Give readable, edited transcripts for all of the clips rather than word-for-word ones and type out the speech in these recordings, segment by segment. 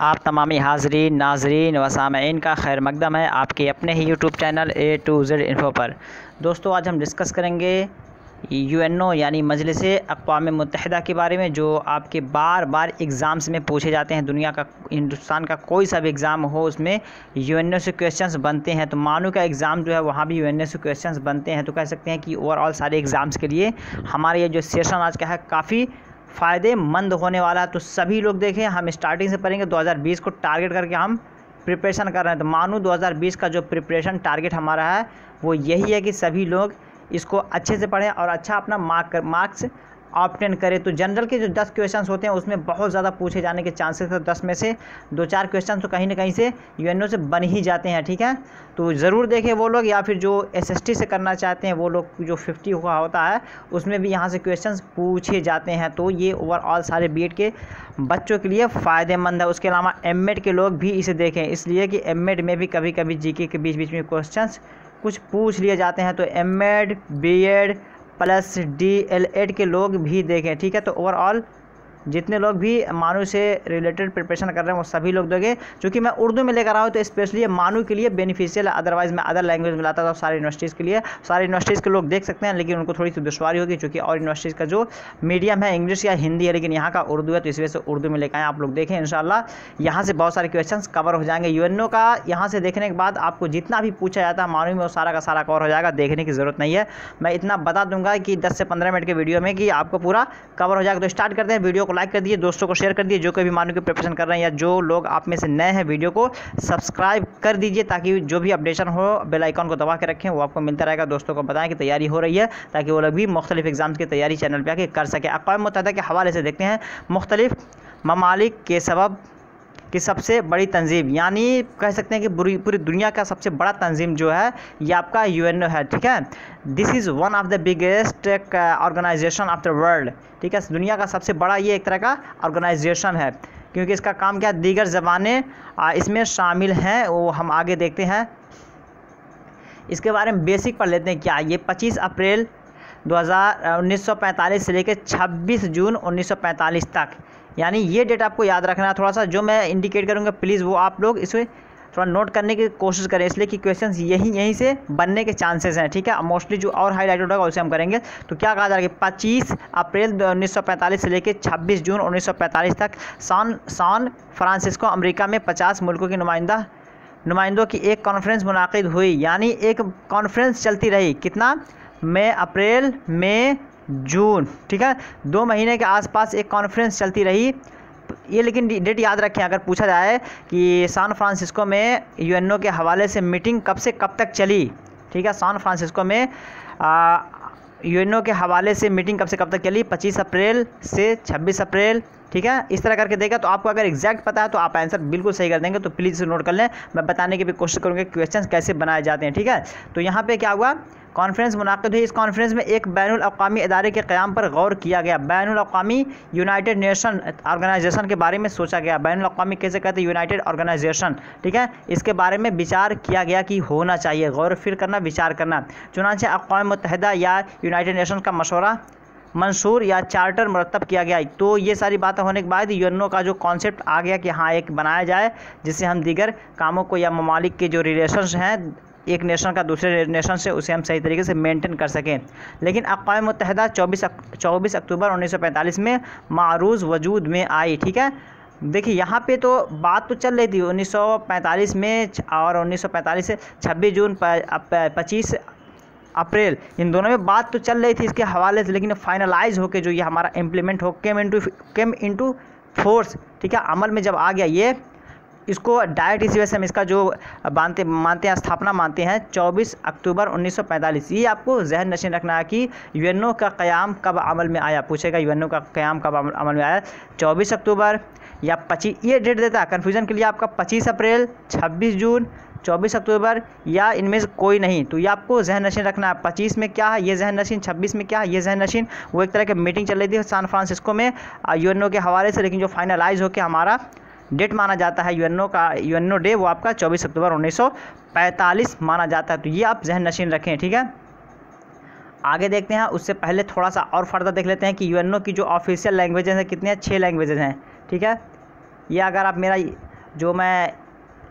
आप तमामी हाज़रीन, नाज़रीन व सामईन का खैर मकदम है आपके अपने ही YouTube channel A to Z info पर। दोस्तों, आज हम डिस्कस करेंगे UNO यानी मजलिस अक़वाम मुत्तहिदा के बारे में, जो आपके बार बार एग्ज़ाम्स में पूछे जाते हैं। दुनिया का, हिंदुस्तान का कोई सा भी एग्ज़ाम हो, उसमें UNO से क्वेश्चंस बनते हैं। तो मानू का एग्ज़ाम जो है वहाँ भी UNO से क्वेश्चंस बनते हैं। तो कह सकते हैं कि ओवरऑल सारे एग्ज़ाम्स के लिए हमारा ये जो सेशन आज का है काफ़ी फ़ायदेमंद होने वाला है। तो सभी लोग देखें, हम स्टार्टिंग से पढ़ेंगे। 2020 को टारगेट करके हम प्रिपरेशन कर रहे हैं। तो मानो 2020 का जो प्रिपरेशन टारगेट हमारा है वो यही है कि सभी लोग इसको अच्छे से पढ़ें और अच्छा अपना मार्क्स ऑब्टेन करें। तो जनरल के जो 10 क्वेश्चंस होते हैं उसमें बहुत ज़्यादा पूछे जाने के चांसेस है। 10 में से 2-4 क्वेश्चन तो कहीं ना कहीं से UNO से बन ही जाते हैं, ठीक है। तो ज़रूर देखें वो लोग, या फिर जो SST से करना चाहते हैं वो लोग, जो 50 हुआ होता है उसमें भी यहाँ से क्वेश्चंस पूछे जाते हैं। तो ये ओवरऑल सारे BED के बच्चों के लिए फ़ायदेमंद है। उसके अलावा MED के लोग भी इसे देखें, इसलिए कि MED में भी कभी कभी GK के बीच बीच में क्वेश्चंस कुछ पूछ लिए जाते हैं। तो MED, BED प्लस DLED के लोग भी देखें, ठीक है। तो ओवरऑल जितने लोग भी मानू से रिलेटेड प्रिपरेशन कर रहे हैं वो सभी लोग देंगे। क्योंकि मैं उर्दू में लेकर आया हूँ तो स्पेशली मानू के लिए बेनिफिशियल है। अदरवाइज़ मैं अदर लैंग्वेज में लाता था सारी यूनिवर्सिटीज़ के लिए। सारी यूनिवर्सिटीज़ के लोग देख सकते हैं, लेकिन उनको थोड़ी सी दुश्वारी होगी क्योंकि और यूनिवर्सिटीज़ का जो मीडियम है इंग्लिश या हिंदी है, लेकिन यहाँ का उर्दू है। तो इस वजह से उर्दू में लेकर आए, आप लोग देखें। इंशाल्लाह यहाँ से बहुत सारे क्वेश्चन कवर हो जाएंगे। UNO का यहाँ से देखने के बाद आपको जितना भी पूछा जाता है मानू में वो सारा का सारा कवर हो जाएगा, देखने की ज़रूरत नहीं है। मैं इतना बता दूंगा कि 10 से 15 मिनट के वीडियो में कि आपको पूरा कवर हो जाएगा। तो स्टार्ट करते हैं। वीडियो को लाइक कर दिए, दोस्तों को शेयर कर दिए। जो कोई भी मानू की प्रिपरेशन कर रहे हैं या जो लोग आप में से नए हैं, वीडियो को सब्सक्राइब कर दीजिए ताकि जो भी अपडेशन हो बेल आइकन को दबा के रखें, वो आपको मिलता रहेगा। दोस्तों को बताएं कि तैयारी हो रही है ताकि वो लोग भी मुख्तलिफ एग्जाम्स की तैयारी चैनल पर आके कर सकें। अक़वाम मुत्तहिदा के हवाले से देखते हैं, मुख्तलिफ ममालिक के सबब कि सबसे बड़ी तंजीम, यानी कह सकते हैं कि पूरी दुनिया का सबसे बड़ा तंजीम जो है ये आपका UNO है, ठीक है। This is one of the biggest organisation of the world, ठीक है। दुनिया का सबसे बड़ा ये एक तरह का ऑर्गेनाइजेशन है, क्योंकि इसका काम क्या, दीगर ज़बानें इसमें शामिल हैं, वो हम आगे देखते हैं। इसके बारे में बेसिक पढ़ लेते हैं। क्या ये 25 अप्रैल 1945 से लेकर 26 जून 1945 तक, यानी ये डेट आपको याद रखना है। थोड़ा सा जो मैं इंडिकेट करूँगा प्लीज़ वो आप लोग इसे थोड़ा नोट करने की कोशिश करें, इसलिए कि क्वेश्चंस यहीं से बनने के चांसेस हैं, ठीक है। मोस्टली जो और हाईलाइटेड होगा उसे हम करेंगे। तो क्या कहा जा रहा है कि 25 अप्रैल 1945 से लेकर 26 जून 1945 तक सैन फ्रांसिस्को अमेरिका में 50 मुल्कों की नुमाइंदों की एक कॉन्फ्रेंस मुनाकिद हुई, यानी एक कॉन्फ्रेंस चलती रही। कितना, मई, अप्रैल, मई, जून, ठीक है। 2 महीने के आसपास एक कॉन्फ्रेंस चलती रही ये। लेकिन डेट याद रखें, अगर पूछा जाए कि सैन फ्रांसिस्को में UNO के हवाले से मीटिंग कब से कब तक चली, ठीक है। सैन फ्रांसिस्को में UNO के हवाले से मीटिंग कब से कब तक चली, 25 अप्रैल से 26 अप्रैल, ठीक है। इस तरह करके देगा। तो आपको अगर एग्जैक्ट पता है तो आप आंसर बिल्कुल सही कर देंगे। तो प्लीज़ इसे नोट कर लें, मैं बताने की भी कोशिश करूँगा क्वेश्चन कैसे बनाए जाते हैं, ठीक है। तो यहाँ पे क्या हुआ, कॉन्फ्रेंस मुनाकिद हुई। इस कॉन्फ्रेंस में एक बैनुल अक़वामी इदारे के क़याम पर गौर किया गया। बैनुल अक़वामी यूनाइटेड नेशन ऑर्गेनाइजेशन के बारे में सोचा गया। बैनुल अक़वामी कैसे कहते हैं, यूनाइटेड ऑर्गेनाइजेशन, ठीक है। इसके बारे में विचार किया गया कि होना चाहिए, गौर फिर करना, विचार करना। चुनांचे अक़वाम मुत्तहिदा या यूनाइटेड नेशन का मशवरा मंशूर या चार्टर मुरतब किया गया। तो ये सारी बातें होने के बाद UNO का जो कॉन्सेप्ट आ गया कि हाँ एक बनाया जाए जिससे हम दीगर कामों को या ममालिक के जो रिलेशंस हैं एक नेशन का दूसरे नेशन से, उसे हम सही तरीके से मेंटेन कर सकें। लेकिन अक़वाम मुत्तहिदा 24 अक्टूबर 1945 में मारूज़ वजूद में आई, ठीक है। देखिए यहाँ पे तो बात तो चल रही थी 1945 में, और 1945 से 26 जून 25 अप्रैल, इन दोनों में बात तो चल रही थी इसके हवाले से। लेकिन फाइनलाइज होके जो ये हमारा इम्प्लीमेंट हो केम इनटू फोर्स, ठीक है, अमल में जब आ गया ये, इसको डायरेक्ट इसी वजह से हम इसका जो मानते हैं, स्थापना मानते हैं 24 अक्टूबर 1945। ये आपको जहन नशीन रखना है कि UNO का क़याम कब अमल में आया। पूछेगा UNO का क़याम कब अमल में आया, 24 अक्टूबर या 25, ये डेट देता है कन्फ्यूज़न के लिए आपका 25 अप्रैल, 26 जून, 24 अक्टूबर या इनमें से कोई नहीं। तो ये आपको जहन नशीन रखना है। 25 में क्या है ये जहन नशीन, 26 में क्या है ये जहन नशीन। वो एक तरह की मीटिंग चल रही थी सैन फ्रांसिस्को में UNO के हवाले से, लेकिन जो फाइनलाइज होकर हमारा डेट माना जाता है UNO डे, वो आपका 24 अक्टूबर 1945 माना जाता है। तो ये आप जहन नशीन रखें, ठीक है। आगे देखते हैं, उससे पहले थोड़ा सा और फर्दर देख लेते हैं कि UNO की जो ऑफिशियल लैंग्वेजेस हैं कितनी हैं, 6 लैंग्वेजेस हैं, ठीक है। ये अगर आप मेरा जो मैं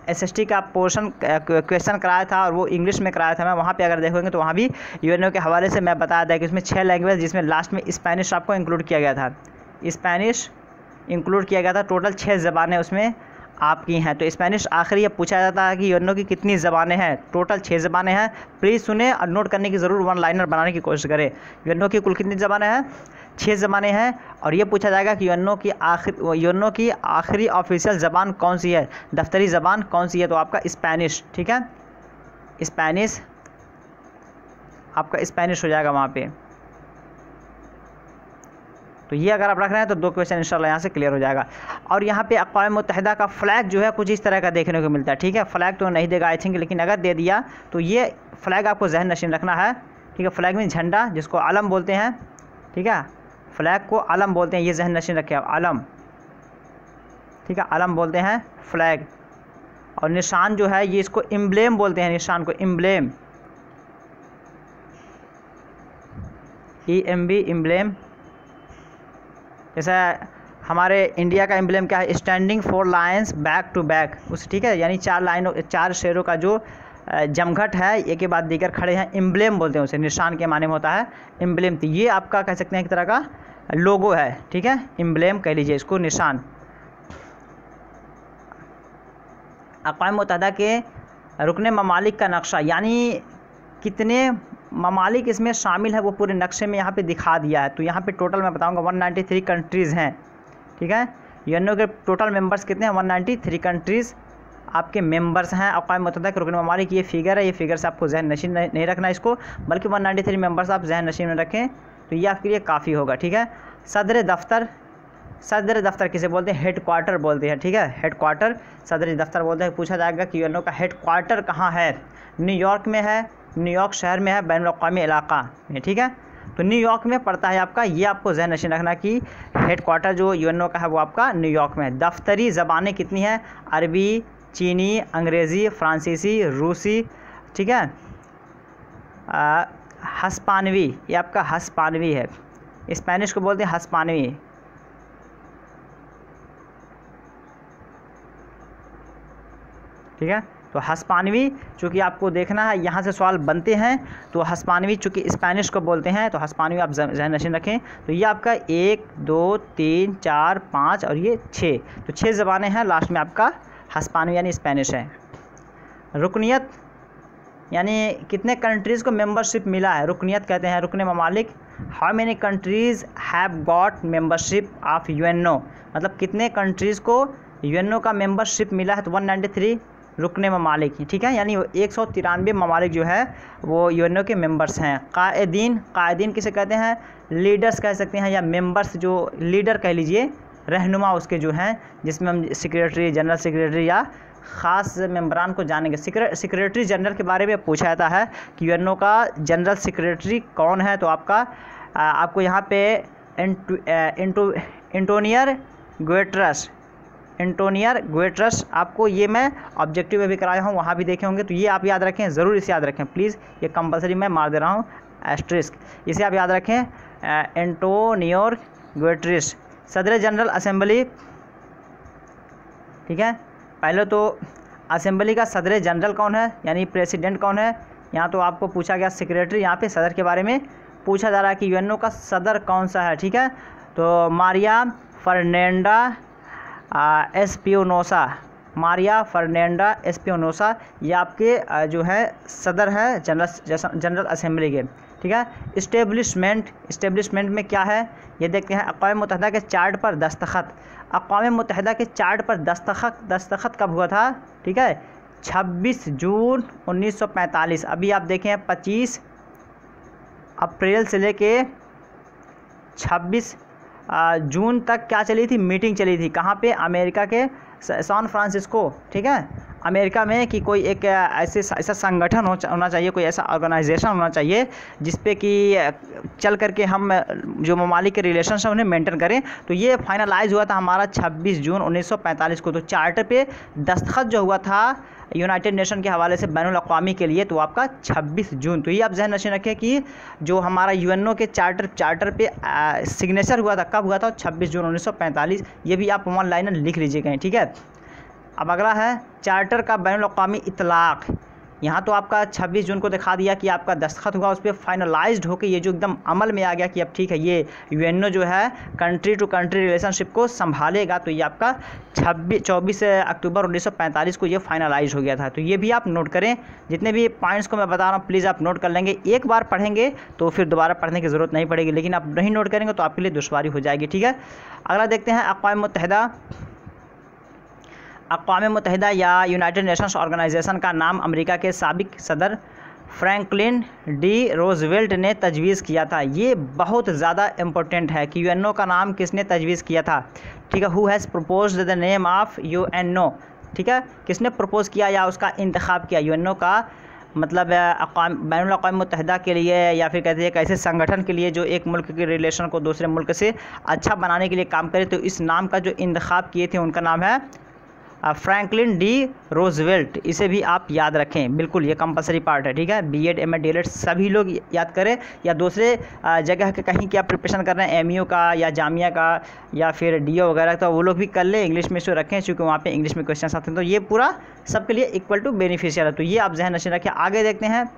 SST का पोर्शन क्वेश्चन कराया था और वो इंग्लिश में कराया था मैं, वहाँ पे अगर देखोगे तो वहाँ भी UNO के हवाले से मैं बताया था कि उसमें 6 लैंग्वेज, जिसमें लास्ट में स्पेनिश आपको इंक्लूड किया गया था, स्पेनिश इंक्लूड किया गया था। टोटल 6 ज़बानें उसमें आपकी हैं। तो स्पेनिश आखिरी ये पूछा जाता है कि UNO की कितनी ज़बानें हैं। टोटल 6 ज़बानें हैं। प्लीज़ सुने और नोट करने की ज़रूर वन लाइनर बनाने की कोशिश करें। UNO की कुल कितनी ज़बानें हैं? 6 ज़बानें हैं। और ये पूछा जाएगा कि UNO की आखिरी ऑफिशियल ज़बान कौन सी है, दफ्तरी ज़बान कौन सी है? तो आपका स्पेनिश, ठीक है, स्पेनिश आपका स्पेनिश हो जाएगा वहाँ पे। तो ये अगर आप रख रहे हैं तो 2 क्वेश्चन इंशाल्लाह यहाँ से क्लियर हो जाएगा। और यहाँ पे अक़वाम मुत्तहिदा का फ्लैग जो है कुछ इस तरह का देखने को मिलता है, ठीक है। फ्लैग तो नहीं देगा आई थिंक, लेकिन अगर दे दिया तो ये फ्लैग आपको जहन नशीन रखना है, ठीक है। फ्लैग में झंडा, जिसको आलम बोलते हैं, ठीक है, फ्लैग को आलम बोलते हैं, ये जहन नशीन रखे आलम, ठीक है, आलम बोलते हैं फ्लैग। और निशान जो है ये इसको एम्ब्लेम बोलते हैं, निशान को एम्ब्लेम, EMB एम्ब्लेम। जैसा हमारे इंडिया का एम्ब्लेम क्या है, standing 4 lions back to back, उस, ठीक है, यानी 4 शेरों का जो जमघट है एक के बाद दीगर खड़े हैं, एम्ब्लेम बोलते हैं उसे, निशान के माने में होता है एम्ब्लेम। तो ये आपका कह सकते हैं एक तरह का लोगो है, ठीक है, एम्ब्लेम कह लीजिए इसको, निशान। अक़वाम मुत्तहिदा के रुकने ममालिक का नक्शा, यानी कितने ममालिक इसमें शामिल है वो पूरे नक्शे में यहाँ पे दिखा दिया है। तो यहाँ पे टोटल मैं बताऊँगा 193 कंट्रीज़ हैं, ठीक है। UNO के टोटल मेंबर्स कितने हैं? 193 कंट्रीज़ आपके मेंबर्स हैं अक़वाम मुत्तहिदा के रुकन ममालिक। ये फिगर है, ये फिगर से आपको जहन नशीन नहीं रखना इसको, बल्कि 193 मेंबर्स आप जहन नशीन में रखें तो ये आपके लिए काफ़ी होगा, ठीक है। सदर दफ्तर किसे बोलते हैं? हेड क्वार्टर बोलते हैं, ठीक है, हेड क्वार्टर सदर दफ्तर बोलते हैं। पूछा जाएगा कि UNO का हेड क्वार्टर कहाँ है? न्यूयॉर्क में है, न्यूयॉर्क शहर में है, बैनुल-अक़वामी इलाक़ा में, ठीक है। तो न्यूयॉर्क में पड़ता है आपका, ये आपको जहन नशीन रखना कि हेड क्वार्टर जो UNO का है वो आपका न्यूयॉर्क में है। दफ्तरी ज़बानें कितनी हैं? अरबी, चीनी, अंग्रेज़ी, फ़्रांसीसी, रूसी, ठीक है, हस्पानवी, ये आपका हस्पानवी है, स्पेनिश को बोलते हैं हस्पानवी, ठीक है। तो हस्पानवी चूँकि आपको देखना है, यहाँ से सवाल बनते हैं, तो हस्पानवी चूँकि स्पेनिश को बोलते हैं तो हस्पानवी आप जहन नशीन रखें। तो ये आपका 1 2 3 4 5 और ये 6, तो 6 ज़बानें हैं, लास्ट में आपका हस्पानवी यानी स्पेनिश है। रुकनियत यानी कितने कंट्रीज़ को मेंबरशिप मिला है, रुकनियत कहते हैं, रुकने ममालिक। How many countries have got membership of UNO, मतलब कितने कंट्रीज़ को UNO का मेंबरशिप मिला है? तो 193 रुकने ममालिक, ठीक है, यानी 193 ममालिक जो है वो UNO के मेंबर्स हैं। कायदीन किसे कहते हैं? लीडर्स कह सकते हैं, या मेंबर्स, जो लीडर कह लीजिए, रहनुमा उसके जो हैं, जिसमें हम सेक्रेटरी, जनरल सेक्रेटरी या ख़ास मेंबरान को जानेंगे। सेक्रेटरी जनरल के बारे में पूछा जाता है कि UNO का जनरल सेक्रेटरी कौन है? तो आपको यहाँ पे एंटोनियर गुटेरेस, आपको ये मैं ऑब्जेक्टिव में भी कराया हूँ, वहाँ भी देखे होंगे। तो ये आप याद रखें, ज़रूर इसे याद रखें प्लीज़, ये कंपलसरी मैं मार दे रहा हूँ एस्ट्रिस्क, इसे आप याद रखें। एंटोनियर गुटेरेस, सदर जनरल असेंबली, ठीक है। पहले तो असेंबली का सदर जनरल कौन है, यानी प्रेसिडेंट कौन है? यहाँ तो आपको पूछा गया सेक्रेटरी, यहाँ पे सदर के बारे में पूछा जा रहा है कि UNO का सदर कौन सा है, ठीक है। तो Maria Fernanda Espinosa, Maria Fernanda Espinosa, ये आपके जो है सदर है जनरल असेंबली के, ठीक है। इस्टेब्लिशमेंट में क्या है ये देखते हैं। अक़वाम मुत्तहिदा के चार्ट पर दस्तखत, अक़वाम मुत्तहिदा के चार्ट पर दस्तखत कब हुआ था? ठीक है, 26 जून 1945। अभी आप देखें 25 अप्रैल से लेके 26 जून तक क्या चली थी? मीटिंग चली थी। कहाँ पे? अमेरिका के सैन फ्रांसिस्को, ठीक है, अमेरिका में कि कोई एक ऐसा संगठन होना चाहिए, कोई ऐसा ऑर्गेनाइजेशन होना चाहिए जिस पे कि चल करके हम जो ममालिक के रिलेशन हैं उन्हें मेंटेन करें। तो ये फाइनलाइज हुआ था हमारा 26 जून 1945 को। तो चार्टर पे दस्तखत जो हुआ था यूनाइटेड नेशन के हवाले से बैनुल अक़वामी के लिए, तो आपका 26 जून। तो ये आप जहन नशीन रखें कि जो हमारा यूएनओ के चार्टर पे सिग्नेचर हुआ था, कब हुआ था? 26 जून 1945। ये भी आप वन लाइनर लिख लीजिएगा, ठीक है। अब अगला है चार्टर का बैनुल अक़वामी इतलाक़। यहाँ तो आपका 26 जून को दिखा दिया कि आपका दस्तखत हुआ, उस पर फाइनलाइज्ड होकर ये जो एकदम अमल में आ गया कि अब ठीक है ये यूएनओ जो है कंट्री टू कंट्री रिलेशनशिप को संभालेगा। तो ये आपका 24 अक्टूबर 1945 को ये फाइनलाइज हो गया था। तो ये भी आप नोट करें, जितने भी पॉइंट्स को मैं बता रहा हूँ प्लीज़ आप नोट कर लेंगे। एक बार पढ़ेंगे तो फिर दोबारा पढ़ने की ज़रूरत नहीं पड़ेगी, लेकिन आप नहीं नोट करेंगे तो आपके लिए दुश्वारी हो जाएगी, ठीक है। अगला देखते हैं अक़वाम मुत्तहिदा या यूनाइटेड नेशंस ऑर्गेनाइजेशन का नाम अमेरिका के साबिक सदर फ्रैंकलिन डी रोजवेल्ट ने तजवीज़ किया था। ये बहुत ज़्यादा इम्पोर्टेंट है कि यूएनओ का नाम किसने तजवीज़ किया था, ठीक है। Who has proposed the name of UNO, ठीक है। किसने प्रपोज़ किया या उसका इंतखाब किया? यूएनओ का मतलब बैनुल अक़वाम मुत्तहिदा के लिए या फिर कहते हैं एक ऐसे संगठन के लिए जो एक मुल्क के रिलेशन को दूसरे मुल्क से अच्छा बनाने के लिए काम करे। तो इस नाम का जो इंतखाब किए थे उनका नाम है फ्रैंकलिन डी रोजवेल्ट। इसे भी आप याद रखें, बिल्कुल ये कंपलसरी पार्ट है, ठीक है। बीएड एमएड डीएलएड सभी लोग याद करें, या दूसरे जगह के कहीं क्या प्रिपरेशन कर रहे हैं एमयू का या जामिया का या फिर डीओ वगैरह, तो वो लोग भी कर ले, इंग्लिश में इसको रखें क्योंकि वहाँ पे इंग्लिश में क्वेश्चन आते हैं। तो ये पूरा सबके लिए इक्वल टू बेनिफिशियल है। तो ये आप जहन नशीन रखें। आगे देखते हैं,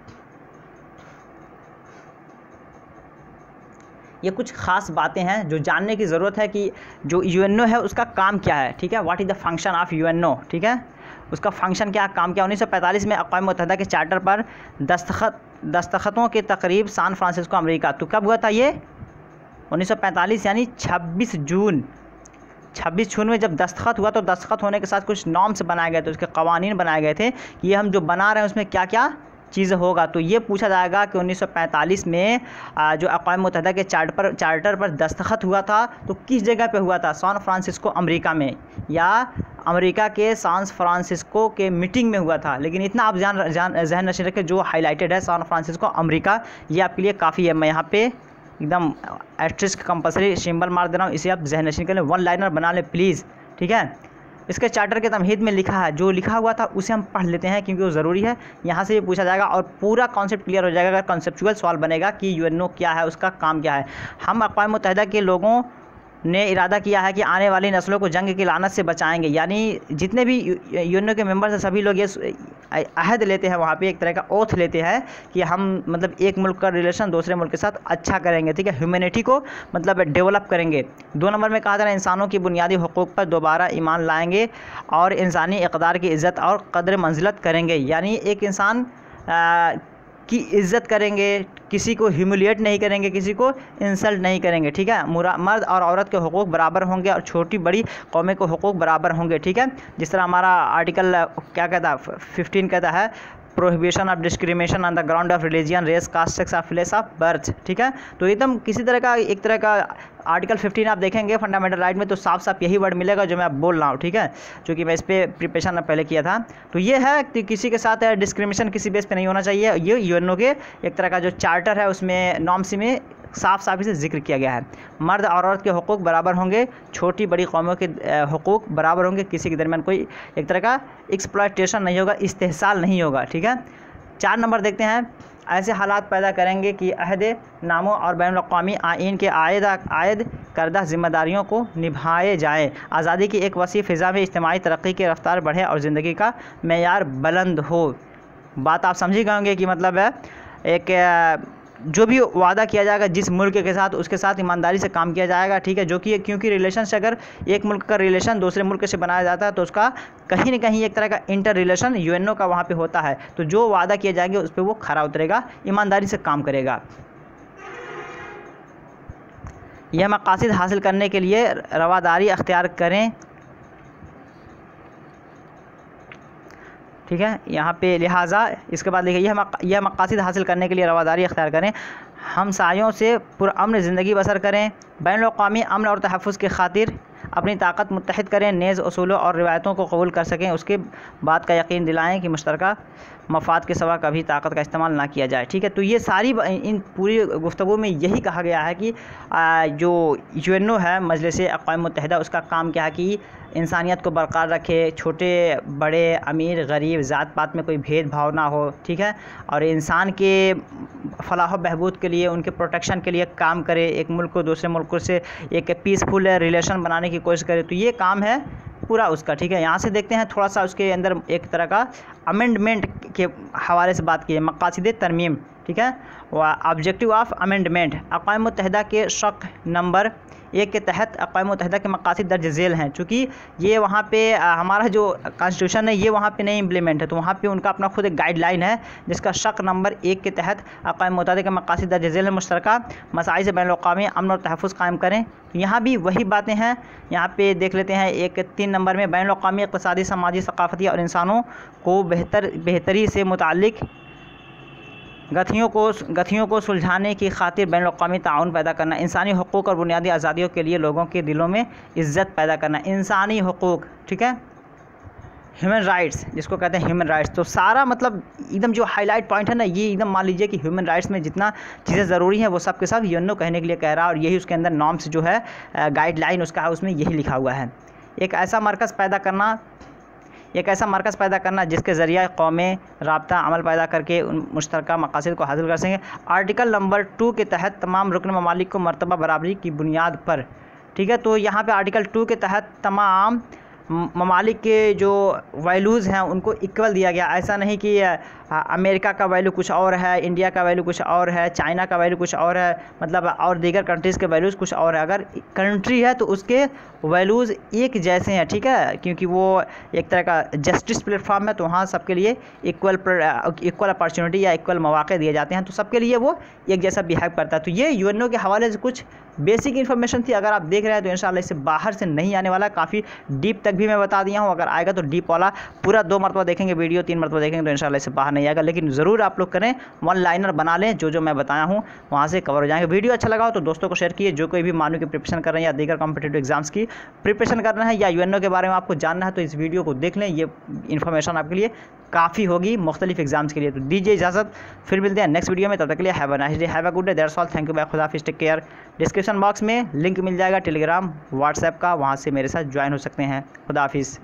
ये कुछ खास बातें हैं जो जानने की ज़रूरत है कि जो यूएनओ है उसका काम क्या है, ठीक है। What is the function of UNO, ठीक है। उसका फंक्शन क्या, काम क्या। 1945 में अक़वाम मुत्तहिदा के चार्टर पर दस्तखतों की तकरीब सैन फ्रांसिस्को अमेरिका। तो कब हुआ था ये? 1945 यानी 26 जून में जब दस्तखत हुआ। तो दस्तखत होने के साथ कुछ नॉर्म्स बनाए गए थे, उसके कवानीन बनाए गए थे कि ये हम जो बना रहे हैं उसमें क्या क्या चीज़ होगा। तो ये पूछा जाएगा कि 1945 में जो अक़वाम मुत्तहिदा के चार्टर पर दस्तखत हुआ था तो किस जगह पे हुआ था? सैन फ्रांसिस्को अमेरिका में, या अमेरिका के सैन फ्रांसिस्को के मीटिंग में हुआ था। लेकिन इतना आप जहन नशीन रखें, जो हाईलाइटेड है सैन फ्रांसिस्को अमेरिका, ये आपके लिए काफ़ी है। मैं यहाँ पे एकदम एस्ट्रिस्क कंपलसरी सिंबल मार दे रहा हूँ, इसे आप जहन नशीन कर लें, वन लाइनर बना लें प्लीज़, ठीक है। इसके चार्टर के तमहीद में लिखा है, जो लिखा हुआ था उसे हम पढ़ लेते हैं क्योंकि वो ज़रूरी है। यहाँ से ये पूछा जाएगा और पूरा कॉन्सेप्ट क्लियर हो जाएगा अगर कॉन्सेप्चुअल सवाल बनेगा कि यूएनओ क्या है, उसका काम क्या है। हम अक़वाम मुत्तहिदा के लोगों ने इरादा किया है कि आने वाली नस्लों को जंग की लानत से बचाएंगे। यानी जितने भी यूएनओ के मेंबर्स हैं सभी लोग ये अहद लेते हैं, वहाँ पे एक तरह का ओथ लेते हैं कि हम मतलब एक मुल्क का रिलेशन दूसरे मुल्क के साथ अच्छा करेंगे, ठीक है। ह्यूमैनिटी को मतलब डेवलप करेंगे। 2 नंबर में कहा जा रहा है इंसानों की बुनियादी हुकूक़ पर दोबारा ईमान लाएंगे और इंसानी इक़दार की इज़्ज़त और क़द्र मंजिलत करेंगे। यानी एक इंसान की इज़्ज़त करेंगे, किसी को ह्यूमिलिएट नहीं करेंगे, किसी को इंसल्ट नहीं करेंगे, ठीक है। मर्द और औरत के हुकूक बराबर होंगे और छोटी बड़ी कौमें के हुकूक बराबर होंगे, ठीक है। जिस तरह हमारा आर्टिकल क्या कहता है 15 कहता है prohibition of discrimination on the ground of religion, race, caste, sex of place of birth, ठीक है। तो एकदम किसी तरह का एक तरह का आर्टिकल 15 आप देखेंगे फंडामेंटल राइट में तो साफ साफ यही वर्ड मिलेगा जो मैं बोल रहा हूँ, ठीक है। क्योंकि मैं इस पर प्रिपरेशन पहले किया था। तो ये है कि किसी के साथ डिस्क्रिमिनेशन किसी बेस पे नहीं होना चाहिए। ये यूएनओ के एक तरह का जो चार्टर है उसमें नॉर्म्स में साफ साफ इसे जिक्र किया गया है। मर्द और औरत के हुकूक बराबर होंगे, छोटी बड़ी कौमों के हुकूक बराबर होंगे, किसी के दरमियान कोई एक तरह का एक्सप्लॉयटेशन नहीं होगा, इस्तेहसाल नहीं होगा, ठीक है। 4 नंबर देखते हैं, ऐसे हालात पैदा करेंगे कि अहद नामों और बैनुल अक़वामी आइन के आयद करदा ज़िम्मेदारियों को निभाए जाएँ। आज़ादी की एक वसी फ़िज़ा में इज्तिमाई तरक्की की रफ्तार बढ़े और ज़िंदगी का मेयार बुलंद हो। बात आप समझ गए होंगे कि मतलब है एक जो भी वादा किया जाएगा जिस मुल्क के साथ उसके साथ ईमानदारी से काम किया जाएगा, ठीक है। जो कि क्योंकि रिलेशन से अगर एक मुल्क का रिलेशन दूसरे मुल्क से बनाया जाता है तो उसका कहीं ना कहीं एक तरह का इंटर रिलेशन यूएनओ का वहाँ पे होता है। तो जो वादा किए जाएंगे उस पर वो खरा उतरेगा, ईमानदारी से काम करेगा। यह मकासद हासिल करने के लिए रवादारी अख्तियार करें, ठीक है। यहाँ पे लिहाजा इसके बाद लिखिए यह मकासद हासिल करने के लिए रवादारी अख्तियार करें, हमसायों से पुरअमन ज़िंदगी बसर करें, बैनुल अक़वामी अमन और तहफ़्फ़ुज़ की खातिर अपनी ताकत मुत्तहिद करें, नेज़ उसूलों और रिवायतों को कबूल कर सकें, उसके बात का यकीन दिलाएं कि मुश्तरका मफाद के सिवा कभी ताकत का इस्तेमाल ना किया जाए। ठीक है, तो ये सारी इन पूरी गुफ्तगू में यही कहा गया है कि जो यूएनओ है, मजलिस अक़वाम मुत्तहिदा, उसका काम क्या है कि इंसानियत को बरकरार रखे, छोटे बड़े अमीर गरीब ज़ात पात में कोई भेदभाव ना हो। ठीक है, और इंसान के फलाह बहबूद के लिए, उनके प्रोटेक्शन के लिए काम करे, एक मुल्क को दूसरे मुल्क से एक पीसफुल रिलेशन बनाने की कोशिश करे। तो ये काम है पूरा उसका। ठीक है, यहाँ से देखते हैं थोड़ा सा उसके अंदर एक तरह का अमेंडमेंट के हवाले से बात की है, मक़ासिद तरमीम। ठीक है, ऑब्जेक्टिव ऑफ अमेंडमेंट, अक़वाम मुत्तहिदा के शक नंबर 1 के तहत अक़वाम मुत्तहिदा के मक़ासिद दर्ज झेल हैं। चूँकि ये वहाँ पे हमारा जो कॉन्स्टिट्यूशन है ये वहाँ पे नहीं इम्प्लीमेंट है, तो वहाँ पे उनका अपना खुद एक गाइडलाइन है जिसका शक नंबर 1 के तहत अक़वाम मुत्तहिदा के मक़ासिद दर्ज झेल है, मुश्तरका मसाइल से बैनुल-अक़वामी अमन और तहफ़्फ़ुज़ कायम करें। तो यहाँ भी वही बातें हैं। यहाँ पे देख लेते हैं 3 नंबर में बैनुल-अक़वामी इक़्तिसादी, समाजी, सक़ाफ़ती और इंसानों को बेहतरी से मुताल्लिक़ गथियों को सुलझाने की खातिर बैनुल-अक़वामी ताउन पैदा करना, इंसानी हकूक़ और बुनियादी आज़ादियों के लिए लोगों के दिलों में इज़्ज़त पैदा करना, इंसानी हकूक़। ठीक है, ह्यूमन राइट्स जिसको कहते हैं ह्यूमन राइट्स। तो सारा मतलब एकदम जो हाईलाइट पॉइंट है ना, ये एकदम मान लीजिए कि ह्यूमन राइट्स में जितना चीज़ें ज़रूरी हैं वो सब के सब यूएनओ कहने के लिए कह रहा है, और यही उसके अंदर नॉर्म्स जो है गाइडलाइन उसका है, उसमें यही लिखा हुआ है। एक ऐसा मरकज़ पैदा करना जिसके ज़रिए कौमें राब्ता अमल पैदा करके उन मुश्तरका मक़ासिद को हासिल कर सकें। आर्टिकल नंबर 2 के तहत तमाम रुकन ममालिक को मर्तबा बराबरी की बुनियाद पर। ठीक है, तो यहाँ पे आर्टिकल 2 के तहत तमाम ममालिक के जो वैल्यूज़ हैं उनको इक्वल दिया गया। ऐसा नहीं कि अमेरिका का वैल्यू कुछ और है, इंडिया का वैल्यू कुछ और है, चाइना का वैल्यू कुछ और है, मतलब और दीगर कंट्रीज़ के वैल्यूज़ कुछ और है। अगर कंट्री है तो उसके वैल्यूज़ एक जैसे हैं। ठीक है, क्योंकि वो एक तरह का जस्टिस प्लेटफॉर्म है, तो वहाँ सबके लिए इक्वल अपॉर्चुनिटी या इक्वल मौक़े दिए जाते हैं, तो सबके लिए वो एक जैसा बिहेव करता है। तो ये यूएनओ के हवाले से कुछ बेसिक इन्फॉर्मेशन थी। अगर आप देख रहे हैं तो इंशाल्लाह इससे बाहर से नहीं आने वाला, काफ़ी डीप तक भी मैं बता दिया हूँ। अगर आएगा तो डीप वाला पूरा 2 मरतबा देखेंगे वीडियो, 3 मरतबा देखेंगे तो इंशाल्लाह इससे बाहर नहीं आएगा। लेकिन ज़रूर आप लोग करें, वन लाइनर बना लें, जो मैं बताया हूँ वहाँ से कवर हो जाएंगे। वीडियो अच्छा लगा हो तो दोस्तों को शेयर कीजिए। जो कोई भी मानू की प्रिपरेशन कर रहे हैं या दीगर कॉम्पिटिटिव एग्जाम्स की प्रिपरेशन कर रहे हैं या यूएनओ के बारे में आपको जानना है तो इस वीडियो को देख लें, ये इन्फॉर्मेशन आपके लिए काफ़ी होगी मुख्तलिफ एग्जाम्स के लिए। तो दीजिए इजाज़त, फिर मिलते हैं नेक्स्ट वीडियो में। तब तक के लिए have a nice day, have a good day, that's all, thank you, bye, खुदा हाफिज़, टेक केयर। डिस्क्रिप्शन बॉक्स में लिंक मिल जाएगा टेलीग्राम व्हाट्सएप का, वहाँ से मेरे साथ ज्वाइन हो सकते हैं। खुदा हाफिज़।